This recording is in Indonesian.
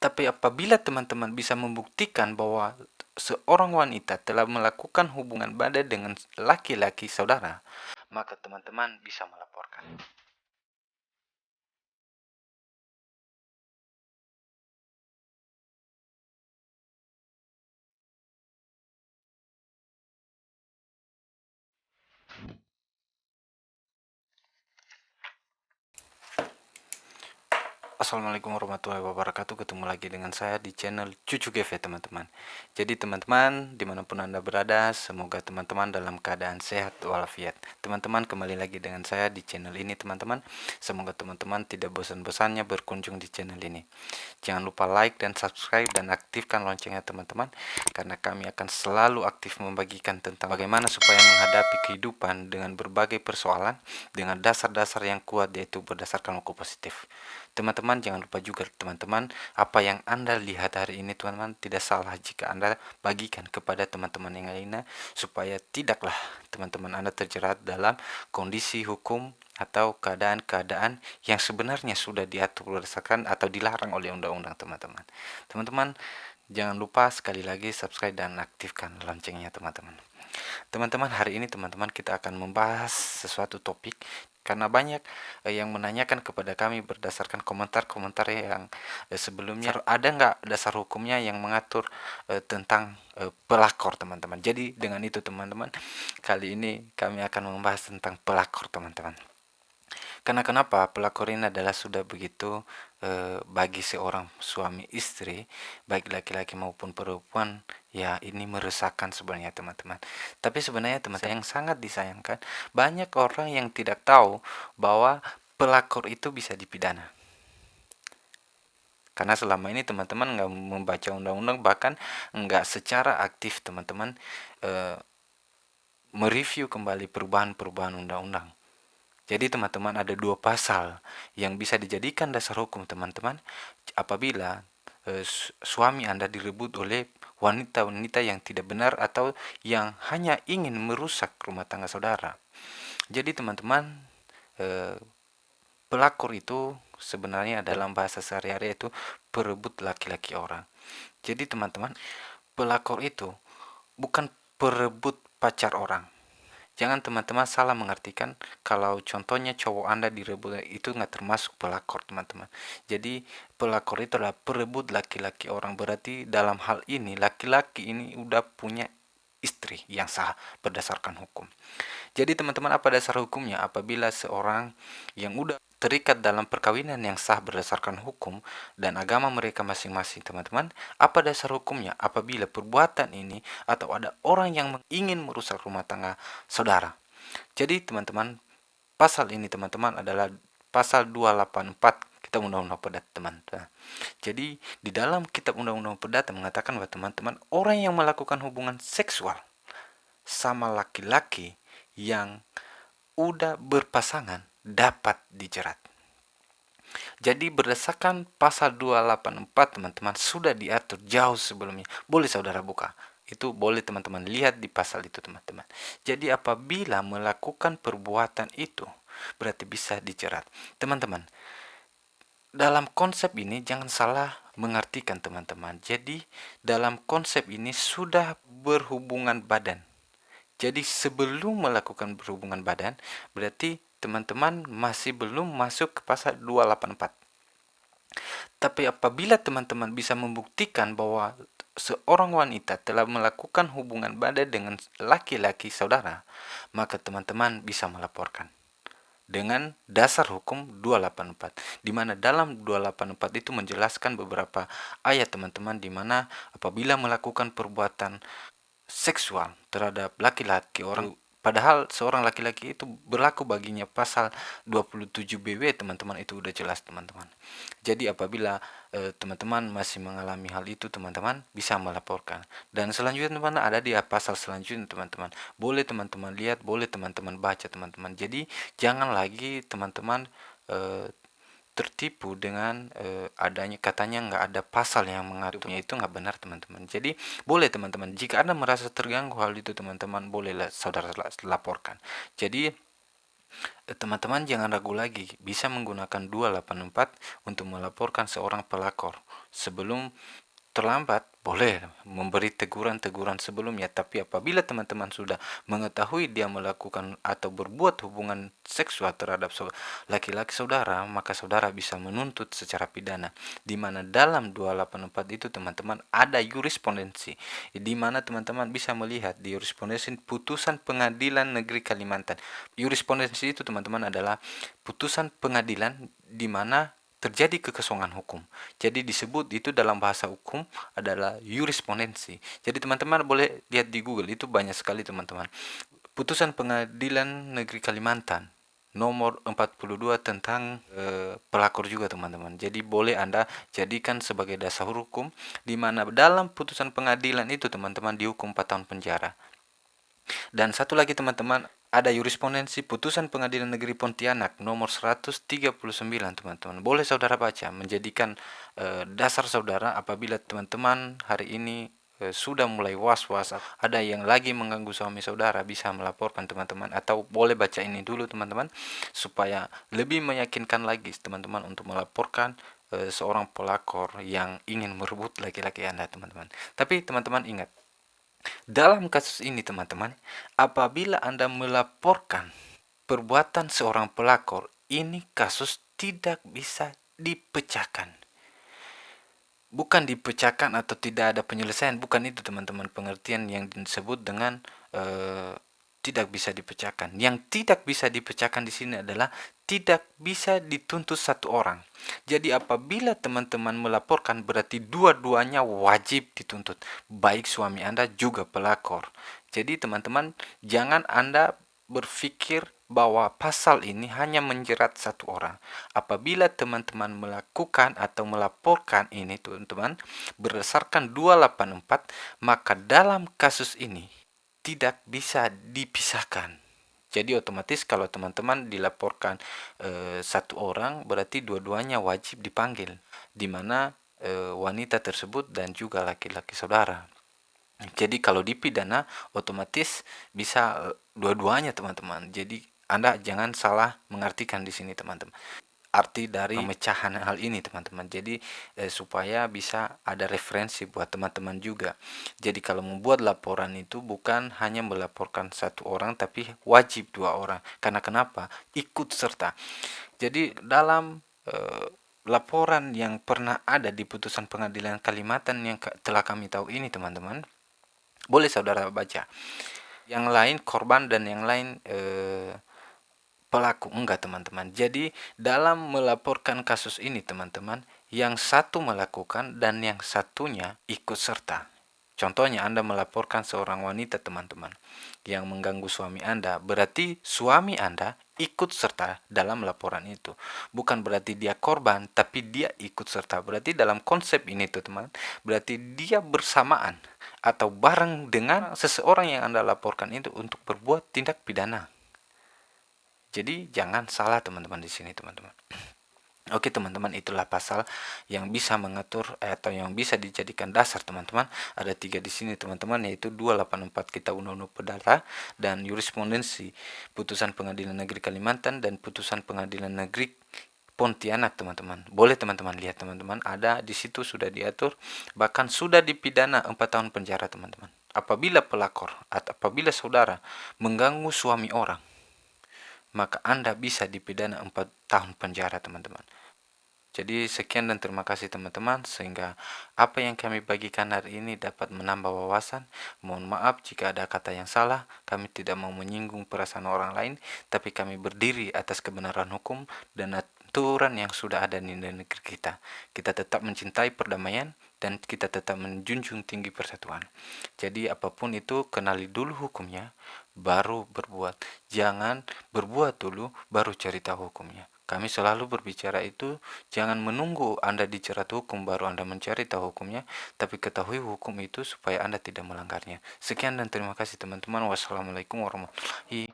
Tapi apabila teman-teman bisa membuktikan bahwa seorang wanita telah melakukan hubungan badan dengan laki-laki saudara, maka teman-teman bisa melaporkan. Assalamualaikum warahmatullahi wabarakatuh. Ketemu lagi dengan saya di channel Cucu GV, teman-teman. Jadi teman-teman, dimanapun Anda berada, semoga teman-teman dalam keadaan sehat walafiat. Teman-teman, kembali lagi dengan saya di channel ini, teman-teman. Semoga teman-teman tidak bosan-bosannya berkunjung di channel ini. Jangan lupa like dan subscribe dan aktifkan loncengnya, teman-teman, karena kami akan selalu aktif membagikan tentang bagaimana supaya menghadapi kehidupan dengan berbagai persoalan dengan dasar-dasar yang kuat, yaitu berdasarkan hukum positif. Teman-teman, jangan lupa juga, teman-teman, apa yang Anda lihat hari ini, teman-teman, tidak salah jika Anda bagikan kepada teman-teman yang lainnya, supaya tidaklah teman-teman Anda terjerat dalam kondisi hukum atau keadaan-keadaan yang sebenarnya sudah diatur berdasarkan atau dilarang oleh undang-undang, teman-teman. Teman-teman, jangan lupa sekali lagi subscribe dan aktifkan loncengnya, teman-teman. Teman-teman, hari ini teman-teman kita akan membahas sesuatu topik, karena banyak yang menanyakan kepada kami berdasarkan komentar-komentar yang sebelumnya, ada nggak dasar hukumnya yang mengatur tentang pelakor, teman-teman. Jadi dengan itu, teman-teman, kali ini kami akan membahas tentang pelakor, teman-teman. Karena kenapa? Pelakor ini adalah sudah begitu bagi seorang suami istri, baik laki-laki maupun perempuan, ya ini meresahkan sebenarnya, teman-teman. Tapi sebenarnya, teman-teman, yang sangat disayangkan, banyak orang yang tidak tahu bahwa pelakor itu bisa dipidana. Karena selama ini teman-teman nggak membaca undang-undang, bahkan nggak secara aktif, teman-teman, mereview kembali perubahan-perubahan undang-undang. Jadi teman-teman, ada dua pasal yang bisa dijadikan dasar hukum, teman-teman, apabila suami Anda direbut oleh wanita-wanita yang tidak benar atau yang hanya ingin merusak rumah tangga saudara. Jadi teman-teman, pelakor itu sebenarnya dalam bahasa sehari-hari itu perebut laki-laki orang. Jadi teman-teman, pelakor itu bukan perebut pacar orang. Jangan teman-teman salah mengartikan kalau contohnya cowok Anda direbut, itu nggak termasuk pelakor, teman-teman. Jadi pelakor itu adalah perebut laki-laki orang. Berarti dalam hal ini laki-laki ini udah punya istri yang sah berdasarkan hukum. Jadi teman-teman, apa dasar hukumnya? Apabila seorang yang udah terikat dalam perkawinan yang sah berdasarkan hukum dan agama mereka masing-masing, teman-teman, apa dasar hukumnya? Apabila perbuatan ini atau ada orang yang ingin merusak rumah tangga saudara. Jadi teman-teman, pasal ini, teman-teman, adalah pasal 284 Kitab Undang-Undang Perdata, teman-teman. Jadi di dalam Kitab Undang-Undang Perdata mengatakan bahwa, teman-teman, orang yang melakukan hubungan seksual sama laki-laki yang udah berpasangan dapat dijerat. Jadi berdasarkan pasal 284, teman-teman, sudah diatur jauh sebelumnya. Boleh saudara buka. Itu boleh teman-teman lihat di pasal itu, teman-teman. Jadi apabila melakukan perbuatan itu, berarti bisa dijerat. Teman-teman, dalam konsep ini jangan salah mengartikan, teman-teman. Jadi dalam konsep ini sudah berhubungan badan. Jadi sebelum melakukan berhubungan badan, berarti teman-teman masih belum masuk ke pasal 284. Tapi apabila teman-teman bisa membuktikan bahwa seorang wanita telah melakukan hubungan badan dengan laki-laki saudara, maka teman-teman bisa melaporkan dengan dasar hukum 284, di mana dalam 284 itu menjelaskan beberapa ayat, teman-teman, di mana apabila melakukan perbuatan seksual terhadap laki-laki orang, padahal seorang laki-laki itu berlaku baginya pasal 27 BW, teman-teman, itu udah jelas, teman-teman. Jadi apabila teman-teman masih mengalami hal itu, teman-teman bisa melaporkan. Dan selanjutnya, teman-teman, ada di pasal selanjutnya, teman-teman. Boleh teman-teman lihat, boleh teman-teman baca, teman-teman. Jadi jangan lagi teman-teman tertipu dengan adanya katanya nggak ada pasal yang mengaturnya, itu nggak benar, teman-teman. Jadi boleh teman-teman, jika Anda merasa terganggu hal itu, teman-teman, bolehlah saudara laporkan. Jadi teman-teman jangan ragu lagi, bisa menggunakan 284 untuk melaporkan seorang pelakor sebelum terlambat, boleh memberi teguran-teguran sebelumnya. Tapi apabila teman-teman sudah mengetahui dia melakukan atau berbuat hubungan seksual terhadap laki-laki saudara, maka saudara bisa menuntut secara pidana, di mana dalam 284 itu teman-teman ada jurisprudensi, di mana teman-teman bisa melihat di jurisprudensi putusan pengadilan negeri Kalimantan. Jurisprudensi itu teman-teman adalah putusan pengadilan di mana terjadi kekosongan hukum. Jadi disebut itu dalam bahasa hukum adalah jurisprudensi. Jadi teman-teman boleh lihat di Google, itu banyak sekali teman-teman. Putusan Pengadilan Negeri Kalimantan nomor 42 tentang pelakor juga teman-teman. Jadi boleh Anda jadikan sebagai dasar hukum, di mana dalam putusan pengadilan itu teman-teman dihukum 4 tahun penjara. Dan satu lagi teman-teman, ada jurisprudensi putusan Pengadilan Negeri Pontianak nomor 139 teman-teman. Boleh saudara baca, menjadikan dasar saudara apabila teman-teman hari ini sudah mulai was-was, ada yang lagi mengganggu suami saudara, bisa melaporkan teman-teman, atau boleh baca ini dulu teman-teman, supaya lebih meyakinkan lagi teman-teman untuk melaporkan seorang pelakor yang ingin merebut laki-laki Anda teman-teman. Tapi teman-teman ingat, dalam kasus ini teman-teman, apabila Anda melaporkan perbuatan seorang pelakor, ini kasus tidak bisa dipecahkan. Bukan dipecahkan atau tidak ada penyelesaian, bukan itu teman-teman pengertian yang disebut dengan tidak bisa dipecahkan. Yang tidak bisa dipecahkan di sini adalah tidak bisa dituntut satu orang. Jadi apabila teman-teman melaporkan, berarti dua-duanya wajib dituntut, baik suami Anda juga pelakor. Jadi teman-teman, jangan Anda berpikir bahwa pasal ini hanya menjerat satu orang. Apabila teman-teman melakukan atau melaporkan ini teman-teman berdasarkan 284, maka dalam kasus ini tidak bisa dipisahkan. Jadi otomatis kalau teman-teman dilaporkan satu orang, berarti dua-duanya wajib dipanggil, di mana wanita tersebut dan juga laki-laki saudara. Jadi kalau dipidana otomatis bisa dua-duanya teman-teman. Jadi Anda jangan salah mengartikan di sini teman-teman arti dari pemecahan hal ini teman-teman. Jadi supaya bisa ada referensi buat teman-teman juga. Jadi kalau membuat laporan itu bukan hanya melaporkan satu orang, tapi wajib dua orang. Karena kenapa? Ikut serta. Jadi dalam laporan yang pernah ada di putusan Pengadilan Kalimantan yang telah kami tahu ini teman-teman, boleh saudara baca. Yang lain korban dan yang lain pelaku, enggak teman-teman. Jadi dalam melaporkan kasus ini teman-teman, yang satu melakukan dan yang satunya ikut serta. Contohnya Anda melaporkan seorang wanita teman-teman yang mengganggu suami Anda, berarti suami Anda ikut serta dalam laporan itu. Bukan berarti dia korban, tapi dia ikut serta. Berarti dalam konsep ini teman, berarti dia bersamaan atau bareng dengan seseorang yang Anda laporkan itu untuk berbuat tindak pidana. Jadi jangan salah teman-teman di sini teman-teman. Oke teman-teman, itulah pasal yang bisa mengatur atau yang bisa dijadikan dasar teman-teman. Ada 3 di sini teman-teman, yaitu 284 kita Undang-Undang Perdata dan jurisprudensi putusan Pengadilan Negeri Kalimantan dan putusan Pengadilan Negeri Pontianak teman-teman. Boleh teman-teman lihat teman-teman, ada di situ sudah diatur, bahkan sudah dipidana 4 tahun penjara teman-teman. Apabila pelakor atau apabila saudara mengganggu suami orang, maka Anda bisa dipidana 4 tahun penjara teman-teman. Jadi sekian dan terima kasih teman-teman, sehingga apa yang kami bagikan hari ini dapat menambah wawasan. Mohon maaf jika ada kata yang salah, kami tidak mau menyinggung perasaan orang lain, tapi kami berdiri atas kebenaran hukum dan aturan yang sudah ada di negeri kita. Kita tetap mencintai perdamaian dan kita tetap menjunjung tinggi persatuan. Jadi apapun itu, kenali dulu hukumnya, baru berbuat. Jangan berbuat dulu, baru cari tahu hukumnya. Kami selalu berbicara itu, jangan menunggu Anda dijerat hukum baru Anda mencari tahu hukumnya, tapi ketahui hukum itu supaya Anda tidak melanggarnya. Sekian dan terima kasih teman-teman. Wassalamualaikum warahmatullahi